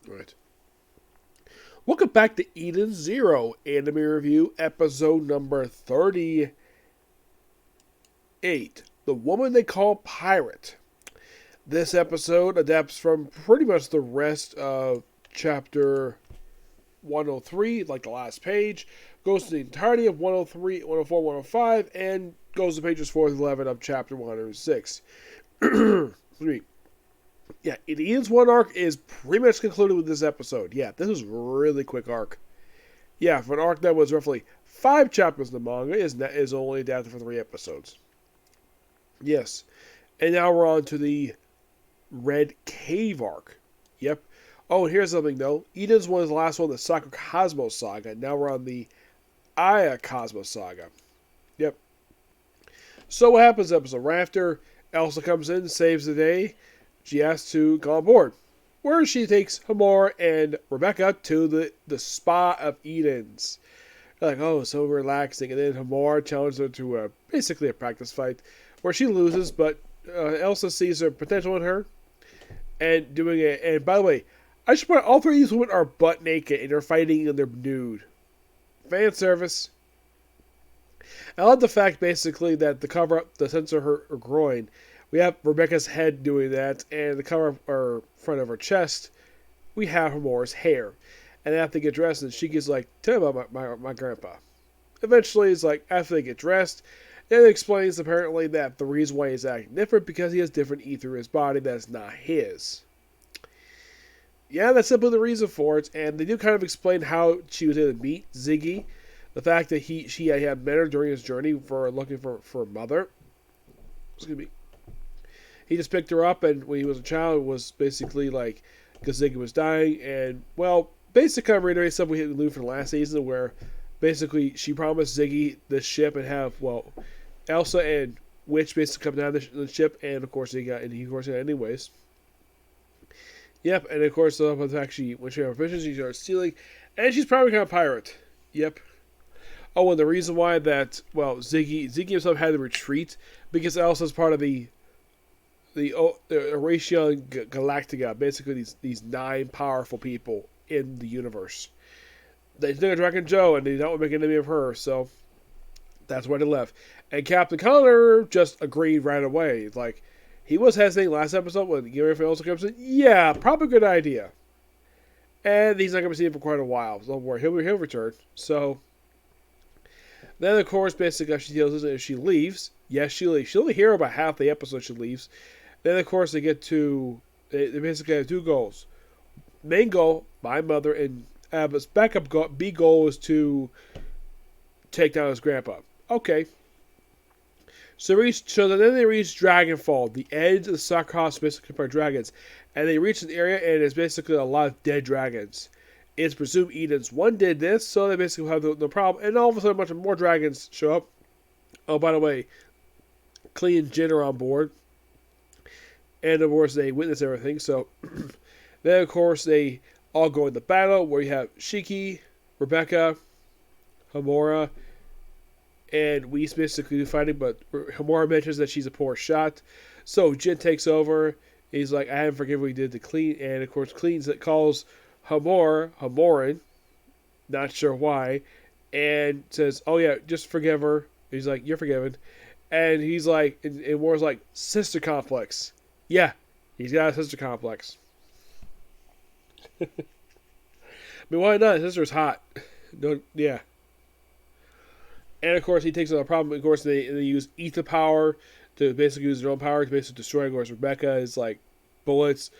All right. Welcome back to Eden Zero Anime Review, episode number 38. The Woman They Call Pirate. This episode adapts from pretty much the rest of chapter 103, like the last page, goes to the entirety of 103, 104, 105, and goes to pages 4 to 11 of chapter 106. Yeah, Eden's one arc is pretty much concluded with this episode. Yeah, this was a really quick arc. Yeah, for an arc that was roughly 5 chapters in the manga, is only adapted for 3 episodes. Yes. And now we're on to the Red Cave arc. Yep. Oh, and here's something though. Eden's one is the last one, the Sakura Cosmos saga. Now we're on the Aya Cosmos saga. Yep. So what happens episode? Right after Elsa comes in, saves the day, she has to go on board, where she takes Hamor and Rebecca to the spa of Eden's. They're like, oh, so relaxing. And then Hamor challenges her to basically a practice fight, where she loses, but Elsa sees her potential in her, and doing it. And by the way, I should point out, all 3 of these women are butt naked, and they're fighting and they're nude. Fan service. I love the fact, basically, that the cover up, the censor her groin, we have Rebecca's head doing that, and the cover or front of her chest, we have Hamor's hair. And after they get dressed, and she gets like, tell me about my grandpa. Eventually, it's like, after they get dressed, then it explains apparently that the reason why he's acting different because he has different ether in his body that's not his. Yeah, that's simply the reason for it, and they do kind of explain how she was able to meet Ziggy. The fact that she had met her during his journey for looking for a mother. Excuse me. He just picked her up, and when he was a child, it was basically like, because Ziggy was dying, and, well, basically kind of reiterates something we learned from the last season, where basically she promised Ziggy this ship and have, well, Elsa and Witch basically come down the ship, and of course he got it anyways. Yep, and of course the fact when she had proficiency, she started stealing, and she's probably kind of a pirate. Yep. Oh, and the reason why that, well, Ziggy himself had to retreat because Elsa's part of the Horatio Galactica, basically these 9 powerful people in the universe. They took a Dragon Joe, and they don't make an enemy of her, so that's why they left. And Captain Connor just agreed right away. Like, he was hesitating last episode when Gary also comes in. Yeah, probably a good idea. And he's not going to be seen for quite a while. So don't worry, he'll return. So then, of course, basically, she deals with it. If she leaves, yes, she leaves. She'll only hear about half the episode she leaves. Then, of course, they basically have 2 goals. Main goal, my mother, and Abba's backup goal, B goal is to take down his grandpa. Okay. So then they reach Dragonfall, the edge of the Sakura House, basically by dragons. And they reach an area, and there's basically a lot of dead dragons. It's presumed Eden's one did this, so they basically have no problem. And all of a sudden, a bunch of more dragons show up. Oh, by the way, Klee and Jin are on board. And, of course, they witness everything. So then, of course, they all go into battle, where you have Shiki, Rebecca, Hamora, and Whis basically fighting, but Hamora mentions that she's a poor shot. So Jin takes over. He's like, I haven't forgiven what he did to Clean. And, of course, Clean calls Hamorin, not sure why, and says, oh, yeah, just forgive her. He's like, you're forgiven. And he's like, and War's like, sister complex. Yeah, he's got a sister complex. I mean, why not? His sister's hot. No, yeah. And of course, he takes on the problem. Of course, they use ether power to basically use their own power to basically destroy. Of course, Rebecca is like bullets.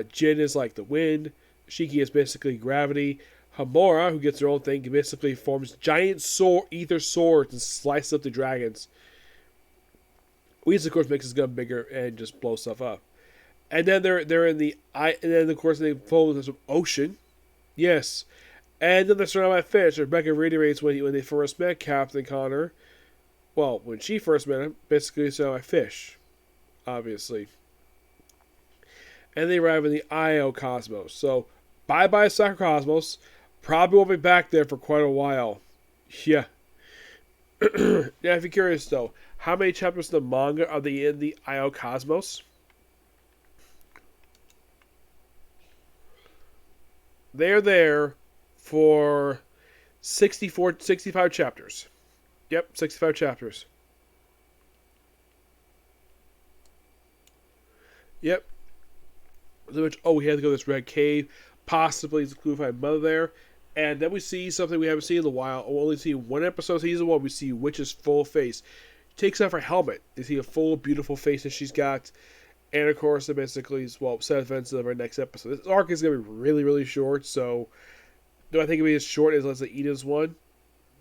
Jin is like the wind. Shiki is basically gravity. Hamora, who gets her own thing, basically forms giant ether swords and slices up the dragons. Whis, of course, makes his gun bigger and just blows stuff up. And then they're in the eye, and then of course they fall into some ocean. Yes. And then they're surrounded by fish. Rebecca reiterates when they first met Captain Connor. Well, when she first met him, basically surrounded by fish. Obviously. And they arrive in the Io Cosmos. So, bye-bye Sakura Cosmos. Probably won't be back there for quite a while. Yeah. Now, if you're curious, though, how many chapters of the manga are they in the Io Cosmos? they're there for 65 chapters. Yep, 65 chapters. Yep. Which, oh, we had to go to this red cave. Possibly it's a clue to find Mother there. And then we see something we haven't seen in a while. We'll only see one episode of season 1. We see Witch's full face. She takes off her helmet. You see a full, beautiful face that she's got. And of course, it basically is, well, set events of our next episode. This arc is going to be really, really short. So, do I think it'll be as short as, let's say, Edith's one?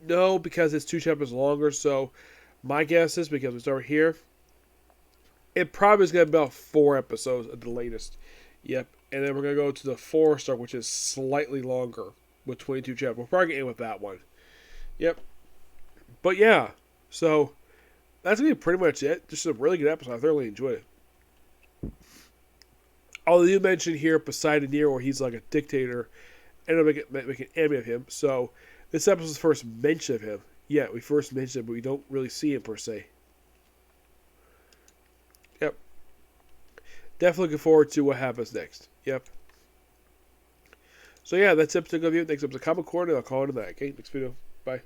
No, because it's 2 chapters longer. So, my guess is, because we start here, it probably is going to be about 4 episodes at the latest. Yep. And then we're going to go to the 4th arc, which is slightly longer with 22 chapters. We'll probably get in with that one. Yep. But yeah, so that's going to be pretty much it. Just a really good episode. I thoroughly enjoyed it. Although you mentioned here Poseidon Nero, where he's like a dictator, and it'll make an enemy of him. So this episode's first mention of him. Yeah, we first mentioned him, but we don't really see him per se. Yep. Definitely looking forward to what happens next. Yep. So yeah, that's episode of you. Next episode, Comic Corner. I'll call it a night. Okay, next video. Bye.